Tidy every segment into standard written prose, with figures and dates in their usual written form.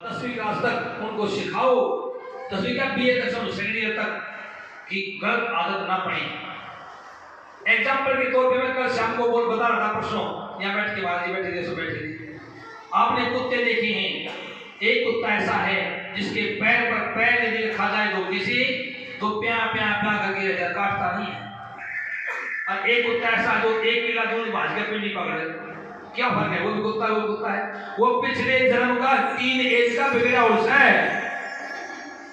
10वीं क्लास तक उनको सिखाओ, 10वीं क्या बीए तक, सेकेंड ईयर तक, कि गलत आदत ना पड़े। एग्जाम्पल के तौर पे मैं कल शाम को बता रहा था, परसों यहाँ बैठ के बाजी बैठे थे, सब बैठे थे, आपने कुत्ते देखे हैं। एक कुत्ता ऐसा है जिसके पैर पर पैर यदि खा जाए तो किसी तो प्या प्या प्या करके रह जाए, काटता नहीं है। और एक कुत्ता ऐसा जो एक किला दूध भाज कर पिंडी पकड़े, क्या फर्क है? वो भी कुत्ता, वो कुत्ता है, वो पिछले जन्म का 3 एज का बिगड़ा हुआ है।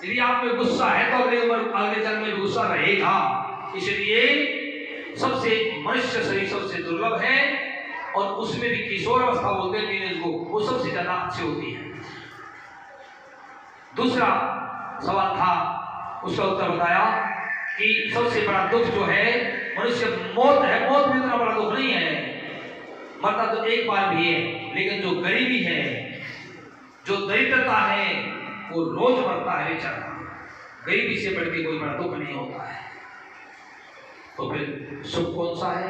यदि आप में गुस्सा है तो अगले जन्म में गुस्सा रहेगा। इसलिए सबसे मनुष्य शरीर सबसे दुर्लभ है, और उसमें भी किशोर अवस्था बोलते हैं टीनेज को, वो सबसे ज्यादा अच्छी होती है। दूसरा सवाल था, उसका उत्तर बताया कि सबसे बड़ा दुख जो है मनुष्य मौत है। मौत भी इतना बड़ा दुख नहीं है, मरता तो एक बार भी है, लेकिन जो गरीबी है, जो दरिद्रता है, वो रोज मरता है बेचारा। गरीबी से बढ़ के कोई बड़ा दुख नहीं होता है। तो फिर सुख कौन सा है?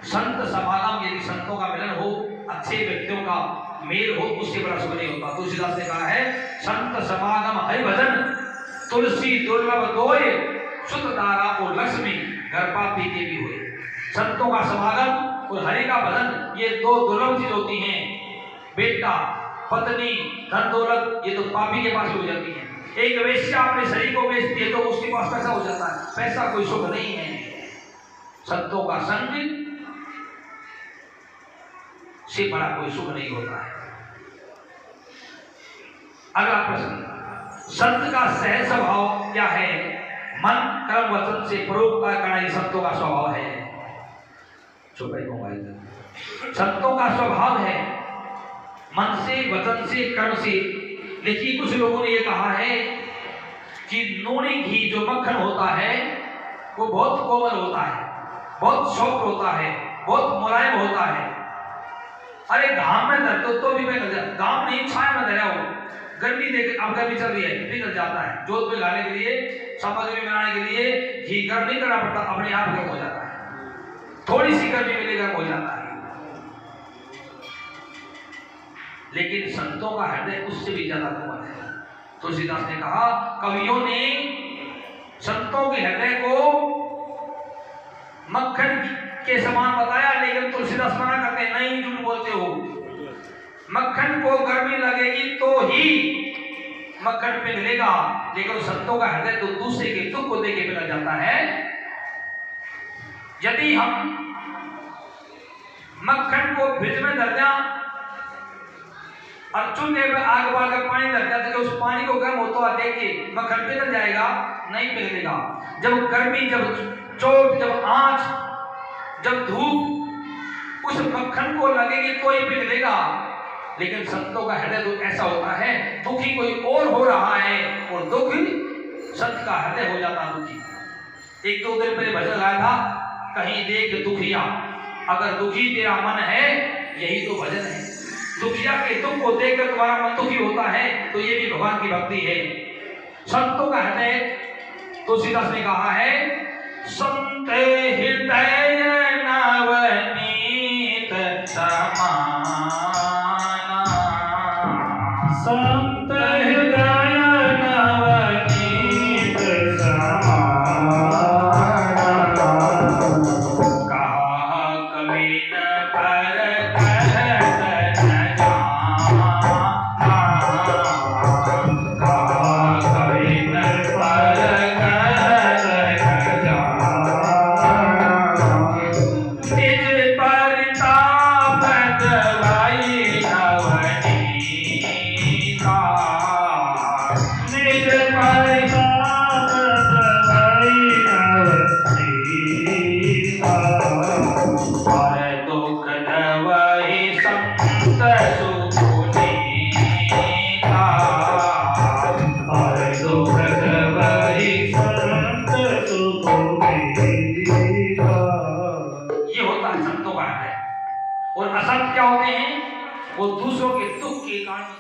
संत समागम, यदि संतों का मिलन हो, अच्छे व्यक्तियों का मेल हो, उससे बड़ा सुख नहीं होता। तुलसीदास ने कहा है, संत समागम हरि भजन, तुलसी दुर्लभ दोय, सुत दारा को लक्ष्मी, घर पापी के भी हुए। संतों का समागम और हरि का भजन, ये दो दुर्लभ चीज होती हैं। बेटा, पत्नी, धन दौलत, ये तो पापी के पास हो जाती है। एक वेश्या अपने शरीर को बेचती है तो उसके पास पैसा हो जाता है। पैसा कोई सुख नहीं है। संतों का संग से बड़ा कोई सुख नहीं होता है। अगला प्रश्न, संत का सहज स्वभाव क्या है? मन कर्म वचन से परोपकार करना ये संतों का स्वभाव है। संतों का स्वभाव है मन से, वचन से, कर्म से। देखिए, कुछ लोगों ने ये कहा है कि नूनी घी जो मक्खन होता है वो बहुत कोमल होता है, बहुत सॉफ्ट होता है, बहुत मुलायम होता है। अरे घाम में धर दो तो भी पिघल जाता, घाम नहीं छाया में धरा हो, गर्मी देख, अब गर्मी चल रही है, पिघल जाता है। जोत में लाने के लिए, सामग्री बनाने के लिए घी गर्म नहीं करना पड़ता, अपने आप गर्म हो जाता है। थोड़ी सी गर्मी में गर्म हो जाता है। लेकिन संतों का हृदय उससे भी ज्यादा कोमल है। तुलसीदास ने कहा, कवियों ने संतों के हृदय को मक्खन के समान बताया, लेकिन तुलसीदास मना करते हैं, नहीं, झूठ बोलते हो। मक्खन को गर्मी लगेगी तो ही मक्खन पिघलेगा, लेकिन संतों का हृदय तो दूसरे के दुख को देख के पिघल जाता है। यदि हम मक्खन को फ्रिज में धर दें और चूल्हे में आग बालकर पानी धर दें तो उस पानी को गर्म होता हुआ देख के मक्खन पिघल जाएगा? नहीं पिघलेगा। जब गर्मी, जब चोट, जब आंच, जब धूप उस मक्खन को लगेगी तो ही पिघलेगा। लेकिन संतों का हृदय तो ऐसा होता है, दुखी कोई और हो रहा है और दुख संत का हृदय हो जाता है दुखी। एक दो दिन पहले भजन गाया था, कहीं देख दुखिया, अगर दुखी तेरा मन है, यही तो भजन है। दुखिया के दुख को देखकर तुम्हारा मन दुखी होता है, तो ये भी भगवान की भक्ति है। संतों का हृदय, तुलसीदास ने कहा है, संत हृदय नवनीत समाना, संत हृदय नवनीत समाना, कहा कवि न पर कहत न जाना, कहा कवि न पर कहत न जाना, निज परताप दवाई नवनीता, निज परताप दवाई नवनीता, और दुख दवाई संत सुनीता, और दुख दवाई संत सुनीता। ये होता है संतों का हृदय। और असंत क्या होते हैं? वो दूसरों के दुख के कारण